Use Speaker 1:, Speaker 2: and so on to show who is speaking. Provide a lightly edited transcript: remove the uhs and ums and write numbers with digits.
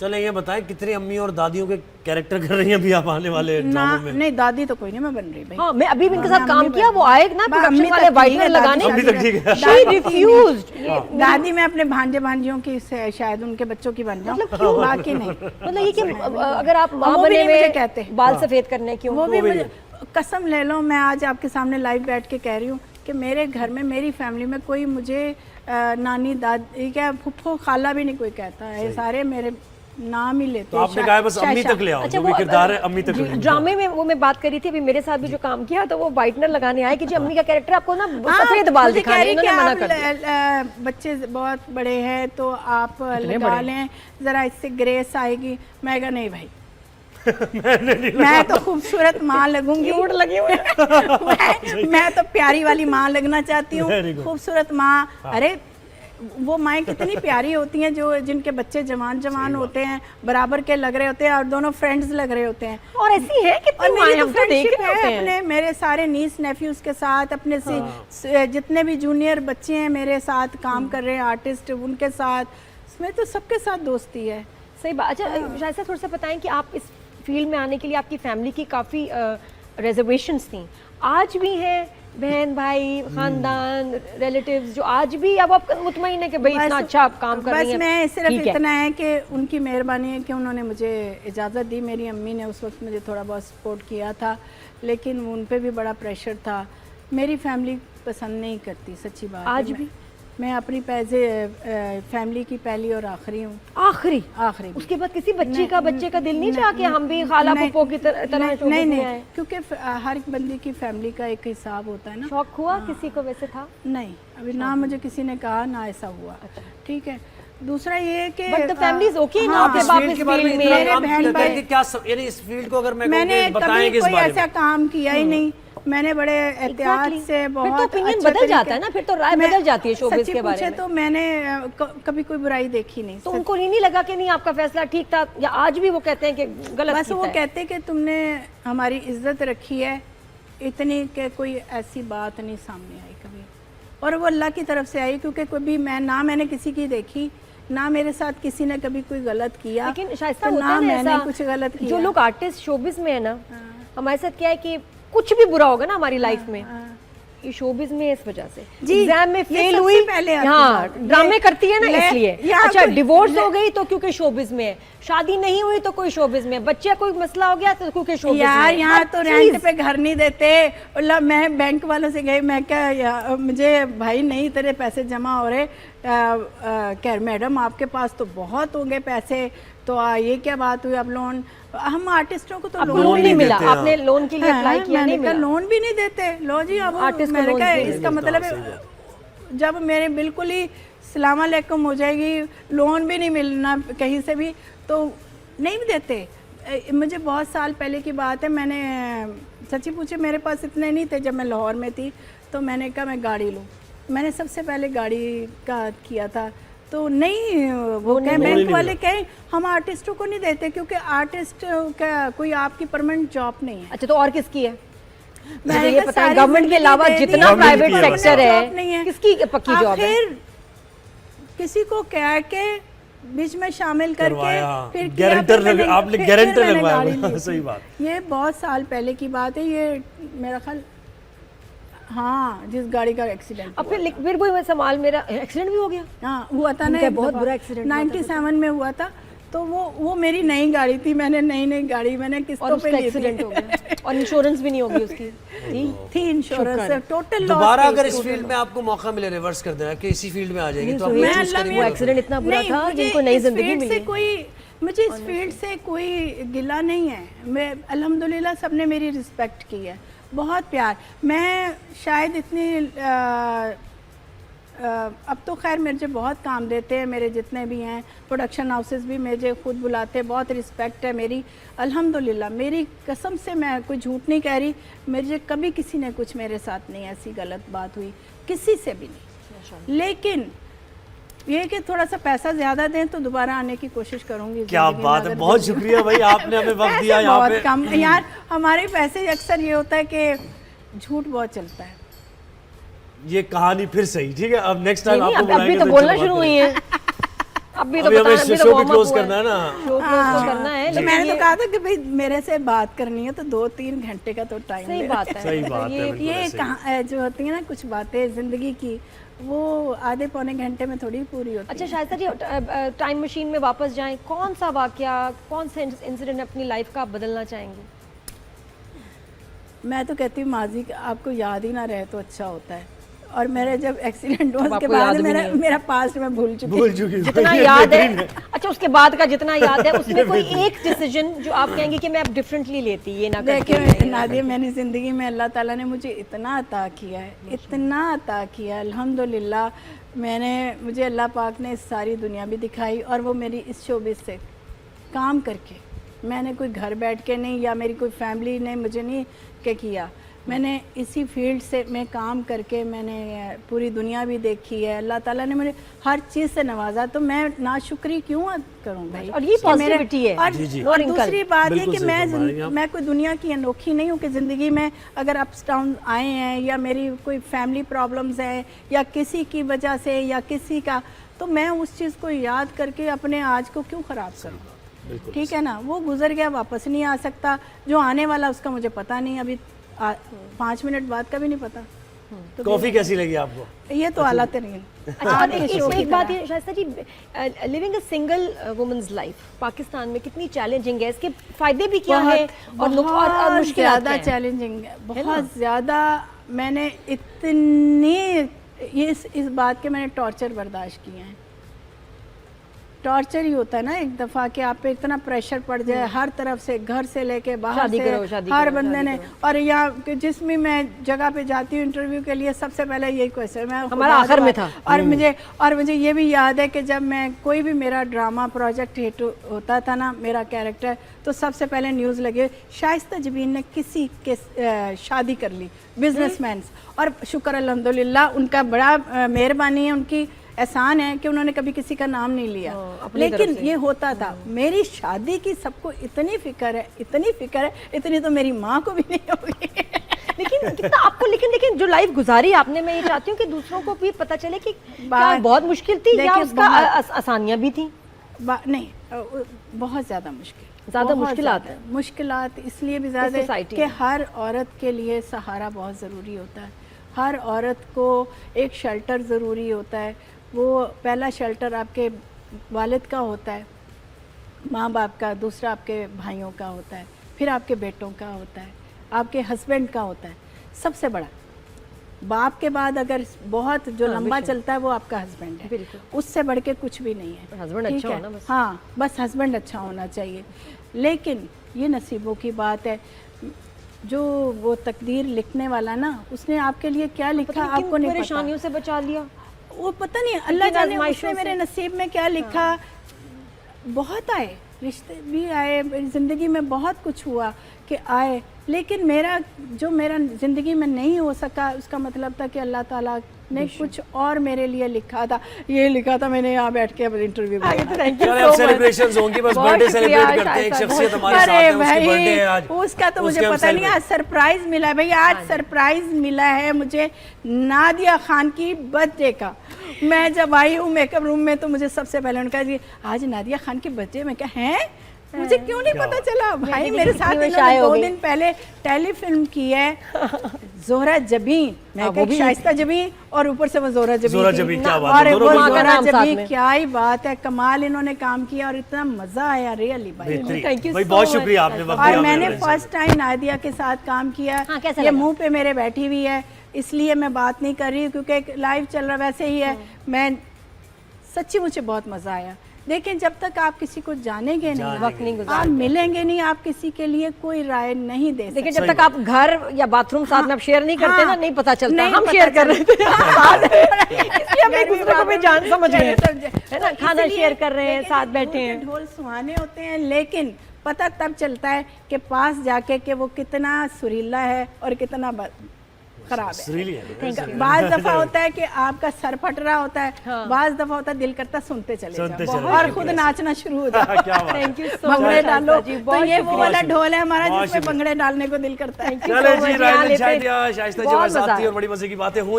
Speaker 1: चले ये बताएं कितनी अम्मी और दादियों के कैरेक्टर कर रही हैं अभी आप आने वाले ड्रामे में?
Speaker 2: नहीं, दादी तो कोई नहीं मैं बन रही भाई।
Speaker 3: हाँ, मैं अभी भी इनके साथ काम किया, वो आए ना प्रोडक्शन वाले वाइटनर लगाने,
Speaker 1: अभी तक ठीक है।
Speaker 3: she refused।
Speaker 2: दादी मैं अपने भांजे भांजियों की शायद उनके बच्चों की बन जाऊं, बाकी नहीं।
Speaker 3: मतलब ये कि अगर आप माँ
Speaker 2: वो भी
Speaker 3: बने
Speaker 2: नहीं मुझे
Speaker 3: हुए
Speaker 2: कहते।
Speaker 3: बाल सफेद करने क्यों?
Speaker 2: वो भी मुझे कसम ले लो, मैं आज आपके सामने लाइव बैठ के कह रही हूँ कि मेरे घर में मेरी फैमिली में कोई मुझे नानी दादी क्या फुफ्फो खाला भी नहीं कोई कहता है, सारे मेरे नाम ही लेते
Speaker 1: तो आपने कहा बस अम्मी तक ले आओ, जो भी किरदार है अम्मी तक ले आओ।
Speaker 3: ड्रामे में वो मैं बात कर रही थी, अभी मेरे साथ भी जो काम किया तो वो वाइटनर लगाने आए कि जी अम्मी का कैरेक्टर आपको ना सफेद बाल दिखाने, इन्होंने मना कर दिया।
Speaker 2: बच्चे बहुत बड़े हैं तो आप लगा लें जरा, इससे ग्रेस आएगी। मैं कहा नहीं भाई मैं तो खूबसूरत माँ लगूंगी, मैं तो प्यारी वाली माँ लगना चाहती हूँ, खूबसूरत माँ। अरे वो माएँ कितनी प्यारी होती हैं जो जिनके बच्चे जवान जवान होते हैं, बराबर के लग रहे होते हैं और दोनों फ्रेंड्स लग रहे होते हैं।
Speaker 3: और ऐसी है कितनी
Speaker 2: और
Speaker 3: माएँ
Speaker 2: मेरी
Speaker 3: हम
Speaker 2: तो
Speaker 3: तो देख
Speaker 2: फ्रेंडशिप
Speaker 3: रहे होते
Speaker 2: है
Speaker 3: हैं।
Speaker 2: अपने मेरे सारे नीस नेफ्यूज के साथ, अपने से जितने भी जूनियर बच्चे हैं मेरे साथ काम कर रहे हैं, आर्टिस्ट, उनके साथ, इसमें तो सबके साथ दोस्ती है।
Speaker 3: सही बात। अच्छा शायद से थोड़ा सा बताएं कि आप इस फील्ड में आने के लिए आपकी फैमिली की काफ़ी रिजर्वेशंस थी, आज भी हैं? बहन भाई खानदान रिलेटिव्स जो आज भी अब आप मुतमईन है कि भाई इतना अच्छा आप काम कर रही हैं?
Speaker 2: बस मैं सिर्फ इतना है कि उनकी मेहरबानी है कि उन्होंने मुझे इजाज़त दी। मेरी अम्मी ने उस वक्त मुझे थोड़ा बहुत सपोर्ट किया था, लेकिन उन पे भी बड़ा प्रेशर था। मेरी फैमिली पसंद नहीं करती, सच्ची बात
Speaker 3: आज भी
Speaker 2: मैं अपनी फैमिली की पहली और आखिरी हूँ।
Speaker 3: आखिरी उसके बाद किसी बच्चे का दिल नहीं चाहा कि हम भी खाला पुप्पो की तरह शोबिज़ में आए?
Speaker 2: क्योंकि हर एक बंदे की फैमिली का एक हिसाब होता है ना।
Speaker 3: शौक हुआ किसी को वैसे था?
Speaker 2: नहीं, अभी ना मुझे किसी ने कहा ना ऐसा हुआ। ठीक है, दूसरा ये कि
Speaker 3: but the family is okay ना,
Speaker 1: आप
Speaker 3: आपके
Speaker 1: इस
Speaker 3: बाप
Speaker 1: फील्ड
Speaker 3: इस
Speaker 1: के बारे में
Speaker 3: फील्ड
Speaker 1: इतना
Speaker 3: में
Speaker 1: काम
Speaker 2: बहन भाई
Speaker 1: करके क्या यानी इस फील्ड को अगर
Speaker 2: मैंने
Speaker 1: बताएं
Speaker 2: कभी
Speaker 1: किस
Speaker 2: कोई
Speaker 1: बारे
Speaker 2: ऐसा
Speaker 1: में?
Speaker 2: काम किया ही नहीं। मैंने बड़े एहतियात से बहुत
Speaker 3: फिर तो ओपिनियन बदल जाता है ना, फिर तो राय बदल जाती है शोबिज़ के बारे में।
Speaker 2: तो मैंने कभी कोई बुराई देखी नहीं।
Speaker 3: तो उनको नहीं लगा कि नहीं आपका फैसला ठीक था, या आज भी वो कहते हैं कि गलत?
Speaker 2: बस वो कहते हैं कि तुमने हमारी इज्जत रखी है इतनी कि कोई ऐसी बात नहीं सामने आई कभी, और वो अल्लाह की तरफ से आई, क्योंकि कभी मैंने किसी की देखी ना मेरे साथ किसी ने कभी कोई गलत किया।
Speaker 3: लेकिन शायद
Speaker 2: तो
Speaker 3: होता है ना
Speaker 2: मैंने
Speaker 3: ऐसा,
Speaker 2: कुछ गलत किया।
Speaker 3: जो लोग आर्टिस्ट शोबिज़ में है ना, हमारे साथ क्या है कि कुछ भी बुरा होगा ना हमारी लाइफ में, ये शोबिज़ में इस वजह से एग्जाम में फेल हुई, हाँ ड्रामे करती है ना इसलिए। अच्छा डिवोर्स हो गई तो क्योंकि शोबिज़ में है, शादी नहीं हुई तो कोई शोबिज़ में, बच्चे कोई मसला हो गया तो क्योंकि शोबिज़ में।
Speaker 2: यार यहाँ तो रेंट पे घर नहीं देते। मैं बैंक वालों से गई, मैं क्या मुझे भाई नहीं तेरे पैसे जमा हो रहे, कह मैडम आपके पास तो बहुत होंगे पैसे, तो ये क्या बात हुई? अब लोन, हम आर्टिस्टों को तो
Speaker 3: लोन नहीं मिला, आपने लोन के लिए अप्लाई किया? नहीं मिला,
Speaker 2: लोन भी नहीं देते। लो जी अब
Speaker 3: आर्टिस्ट
Speaker 2: मैंने कहा इसका मतलब है जब मेरे बिल्कुल ही सलाम अलैकुम हो जाएगी, लोन भी नहीं मिलना कहीं से भी, तो नहीं देते। मुझे बहुत साल पहले की बात है, मैंने सच्ची पूछे मेरे पास इतने नहीं थे जब मैं लाहौर में थी, तो मैंने कहा मैं गाड़ी लूँ। मैंने सबसे पहले गाड़ी का किया था, तो नहीं वो कहे बैंक वाले कहें हम आर्टिस्टों को नहीं देते क्योंकि आर्टिस्ट का कोई आपकी परमानेंट जॉब नहीं है।
Speaker 3: अच्छा तो और किसकी है? मुझे ये पता है गवर्नमेंट के अलावा जितना प्राइवेट सेक्टर है किसकी पक्की जॉब है?
Speaker 2: किसी को कह के बीच में शामिल करके फिर
Speaker 1: गारंटर आपने गारंटर लगवाया। सही बात।
Speaker 2: ये बहुत साल पहले की बात है, ये मेरा ख्याल हाँ जिस गाड़ी का एक्सीडेंट।
Speaker 3: अब फिर वही सवाल, मेरा एक्सीडेंट भी हो गया?
Speaker 2: हाँ हुआ था ना,
Speaker 3: बहुत बुरा एक्सीडेंट
Speaker 2: 97 में हुआ था। तो वो मेरी नई गाड़ी थी, मैंने नई गाड़ी मैंने किस्तों पे ली थी।
Speaker 3: एक्सीडेंट हो गया और इंश्योरेंस भी नहीं होगी उसकी?
Speaker 2: थी इंश्योरेंस टोटल लॉस।
Speaker 1: दोबारा अगर इस फील्ड में आपको मौका मिले रिवर्स कर देना कि इसी फील्ड में आ जाएगी तो आप ये चूज करेंगे?
Speaker 3: वो एक्सीडेंट इतना बुरा था जिनको नई जिंदगी मिली।
Speaker 2: मुझे इस फील्ड से कोई गिला नहीं है, मैं अल्हम्दुलिल्लाह सबने मेरी रिस्पेक्ट की है, बहुत प्यार। मैं शायद इतनी अब तो खैर मुझे बहुत काम देते हैं, मेरे जितने भी हैं प्रोडक्शन हाउसेस भी मुझे खुद बुलाते हैं, बहुत रिस्पेक्ट है मेरी अल्हम्दुलिल्लाह। मेरी कसम से मैं कोई झूठ नहीं कह रही, मुझे कभी किसी ने कुछ मेरे साथ नहीं ऐसी गलत बात हुई, किसी से भी नहीं। लेकिन ये कि थोड़ा सा पैसा ज्यादा दें तो दोबारा आने की कोशिश करूंगी।
Speaker 1: क्या बात है, बहुत शुक्रिया भाई आपने हमें वक्त दिया। यहाँ पे
Speaker 2: कम यार हमारे पैसे अक्सर ये होता है कि झूठ बहुत चलता है।
Speaker 1: ये कहानी फिर सही, ठीक है अब नेक्स्ट टाइम आपको
Speaker 3: अभी तो बोलना शुरू हुई है। अभी
Speaker 1: अभी हमें
Speaker 3: बताना,
Speaker 1: शो भी क्लोज करना है ना।
Speaker 3: शो क्लोज तो करना है,
Speaker 2: तो
Speaker 3: लेकिन
Speaker 2: मैंने तो
Speaker 3: ये
Speaker 2: कहा था कि भाई मेरे से बात करनी है तो 2-3 घंटे का तो टाइम
Speaker 3: सही बात है।
Speaker 1: सही बात है,
Speaker 3: ये
Speaker 1: बिल्कुल
Speaker 2: ये
Speaker 1: ऐसे ही।
Speaker 2: कहाँ जो होती है ना कुछ बातें जिंदगी की, वो आधे पौने घंटे में थोड़ी पूरी होती
Speaker 3: अच्छा
Speaker 2: है।
Speaker 3: शायद जी, टाइम मशीन में वापस जाएं, कौन सा वाकया, कौन सा इंसिडेंट अपनी लाइफ का आप बदलना चाहेंगे?
Speaker 2: मैं तो कहती हूँ माजी का आपको याद ही ना रहे तो अच्छा होता है। और मेरे जब एक्सीडेंट हुआ
Speaker 3: अब
Speaker 2: उसके
Speaker 3: आपको याद
Speaker 2: बाद
Speaker 3: भी
Speaker 2: मेरा
Speaker 3: नहीं है।
Speaker 2: मेरा पास्ट में भूल चुकी
Speaker 1: भूल चुकी हूँ।
Speaker 3: जितना
Speaker 1: ये
Speaker 3: याद है,
Speaker 1: बेहतरीन
Speaker 3: अच्छा उसके बाद का जितना याद है उसमें कोई एक डिसीजन जो आप कहेंगे कि मैं अब डिफरेंटली लेती, ये ना करती।
Speaker 2: देखिए नादिया, मैंने ज़िंदगी में अल्लाह ताला ने मुझे इतना अता किया है, इतना अता किया है, अल्हम्दुलिल्लाह। मुझे अल्लाह पाक ने सारी दुनिया भी दिखाई, और वो मेरी इस शोबे से काम करके, मैंने कोई घर बैठ के नहीं, या मेरी कोई फैमिली ने मुझे नहीं के किया, मैंने इसी फील्ड से मैं काम करके मैंने पूरी दुनिया भी देखी है। अल्लाह ताला ने मुझे हर चीज़ से नवाजा, तो मैं नाशुक्री क्यों करूं भाई?
Speaker 3: और ये
Speaker 2: कि मेरे-
Speaker 3: पॉजिटिविटी है।
Speaker 2: और,
Speaker 1: जी, जी।
Speaker 2: और दूसरी बात ये
Speaker 1: बिल्कुल
Speaker 2: कि
Speaker 1: सही फरमा रही हैं आप।
Speaker 2: मैं कोई दुनिया की अनोखी नहीं हूँ कि ज़िंदगी में अगर अप्स डाउन आए हैं, या मेरी कोई फैमिली प्रॉब्लम्स हैं, या किसी की वजह से, या किसी का, तो मैं उस चीज़ को याद करके अपने आज को क्यों ख़राब करूँ?
Speaker 1: बिल्कुल।
Speaker 2: ठीक है ना, वो गुजर गया, वापस नहीं आ सकता। जो आने वाला उसका मुझे पता नहीं, अभी 5 मिनट बाद का भी नहीं पता। तो
Speaker 1: कॉफी कैसी लगी आपको?
Speaker 2: ये तो आला तरीन।
Speaker 3: अच्छा, और एक बात ये शायद जी, living a single women's life Pakistan में कितनी चैलेंजिंग है, इसके फायदे भी क्या है और मुश्किल
Speaker 2: ज़्यादा चैलेंजिंग है, बहुत ज़्यादा। मैंने इतनी इस बात के मैंने टॉर्चर बर्दाश्त किए हैं। टॉर्चर ही होता है ना एक दफ़ा कि आप पे इतना प्रेशर पड़ जाए हर तरफ से, घर से लेके बाहर
Speaker 3: शादी
Speaker 2: से,
Speaker 3: करो, शादी
Speaker 2: हर
Speaker 3: करो,
Speaker 2: बंदे
Speaker 3: शादी
Speaker 2: ने।
Speaker 3: करो।
Speaker 2: और यहाँ जिस भी मैं जगह पे जाती हूँ इंटरव्यू के लिए, सबसे पहले यही क्वेश्चन मैं
Speaker 3: हमारा आखिर में था।
Speaker 2: और मुझे ये भी याद है कि जब मैं कोई भी मेरा ड्रामा प्रोजेक्ट हिट होता था ना, मेरा कैरेक्टर, तो सबसे पहले न्यूज़ लगे शाइस्ता जबीन ने किसी के शादी कर ली, बिजनेसमैन। और शुक्र अल्हम्दुलिल्लाह, उनका बड़ा मेहरबानी है, उनकी एहसान है कि उन्होंने कभी किसी का नाम नहीं लिया। लेकिन ये होता था, मेरी शादी की सबको इतनी फिक्र है, इतनी फिक्र है, इतनी तो मेरी माँ को भी नहीं होगी।
Speaker 3: लेकिन कितना आपको, लेकिन जो लाइफ गुजारी आपने, मैं ये चाहती हूँ कि दूसरों को भी पता चले कि क्या बहुत मुश्किल थी या उसका आसानियाँ भी थी।
Speaker 2: नहीं, बहुत ज़्यादा मुश्किल,
Speaker 3: ज़्यादा
Speaker 2: मुश्किलात इसलिए भी ज़्यादा है कि हर औरत के लिए सहारा बहुत ज़रूरी होता है। हर औरत को एक शेल्टर ज़रूरी होता है। वो पहला शेल्टर आपके वालिद का होता है, माँ बाप का, दूसरा आपके भाइयों का होता है, फिर आपके बेटों का होता है, आपके हस्बैंड का होता है। सबसे बड़ा बाप के बाद अगर बहुत जो लंबा चलता है वो आपका हस्बैंड है, उससे बढ़ के कुछ भी नहीं है।
Speaker 3: हस्बैंड अच्छा होना बस।
Speaker 2: हाँ, बस हस्बैंड अच्छा होना चाहिए। लेकिन ये नसीबों की बात है, जो वो तकदीर लिखने वाला ना, उसने आपके लिए क्या लिखा आपको नहीं पता।
Speaker 3: परेशानियों से बचा लिया,
Speaker 2: वो पता नहीं, अल्लाह जाने उसने मेरे नसीब में क्या लिखा। बहुत आए, रिश्ते भी आए, ज़िंदगी में बहुत कुछ हुआ कि आए, लेकिन मेरा ज़िंदगी में नहीं हो सका, उसका मतलब था कि अल्लाह ताला ने कुछ और मेरे लिए लिखा था। ये लिखा था, मैंने यहाँ बैठ के अब इंटरव्यू में।
Speaker 1: सेलिब्रेशंस होंगी, बस बर्थडे सेलिब्रेट करते हैं। एक शख्सियत हमारे साथ है, उसकी बर्थडे है आज।
Speaker 2: उसका तो मुझे पता नहीं, आज सरप्राइज मिला है भाई, आज सरप्राइज मिला है मुझे नादिया खान की बर्थडे का। मैं जब आई हूँ मेकअप रूम में, तो मुझे सबसे पहले उनका जी आज नादिया खान की बर्थडे में, क्या है, मुझे क्यों नहीं पता चला भाई। मेरे साथ इन्होंने 2 दिन पहले टेलीफिल्म की है, जोहरा जबी, मैं शाइस्ता जबी, और ऊपर से वो जोहरा जबी,
Speaker 1: क्या बात है,
Speaker 2: और वो जोहरा जबी, क्या ही बात है, कमाल इन्होंने काम किया, और इतना मजा आया रियली भाई।
Speaker 3: थैंक यू,
Speaker 1: बहुत शुक्रिया आपने वक्त दिया।
Speaker 2: और मैंने फर्स्ट टाइम नादिया के साथ काम किया। ये मुंह पे मेरे बैठी हुई है, इसलिए मैं बात नहीं कर रही हूँ, क्योंकि एक लाइव चल रहा वैसे ही है। मैं सच्ची, मुझे बहुत मजा आया। लेकिन जब तक आप किसी को जानेंगे नहीं,
Speaker 3: वक्त नहीं गुजारेंगे,
Speaker 2: आप मिलेंगे नहीं, आप किसी के लिए कोई राय नहीं दे सकते।
Speaker 3: लेकिन जब तक आप घर या बाथरूम साथ में आप शेयर नहीं करते ना, नहीं पता चलता।
Speaker 2: नहीं
Speaker 3: हम
Speaker 2: पता
Speaker 3: शेयर कर रहे थे इसलिए हम एक दूसरे को भी जान समझ गए, है ना, खाना शेयर कर रहे हैं, साथ बैठे हैं।
Speaker 2: ढोल सुहाने होते हैं, लेकिन पता तब चलता है कि पास जाके कि वो कितना सुरीला है और कितना खराब है। बाज दफा होता है कि आपका सर फट रहा होता है, बाज दफा होता है दिल करता सुनते चले जाओ और खुद नाचना शुरू हो जाए।
Speaker 3: थैंक यू सो
Speaker 2: भंगड़े डालो, तो ये वो वाला ढोल है हमारा जिसमें भंगड़े डालने को दिल करता है।
Speaker 1: चलो जी, शाइस्ता जी हमारे साथ थी और बड़ी मजे की बातें हुई।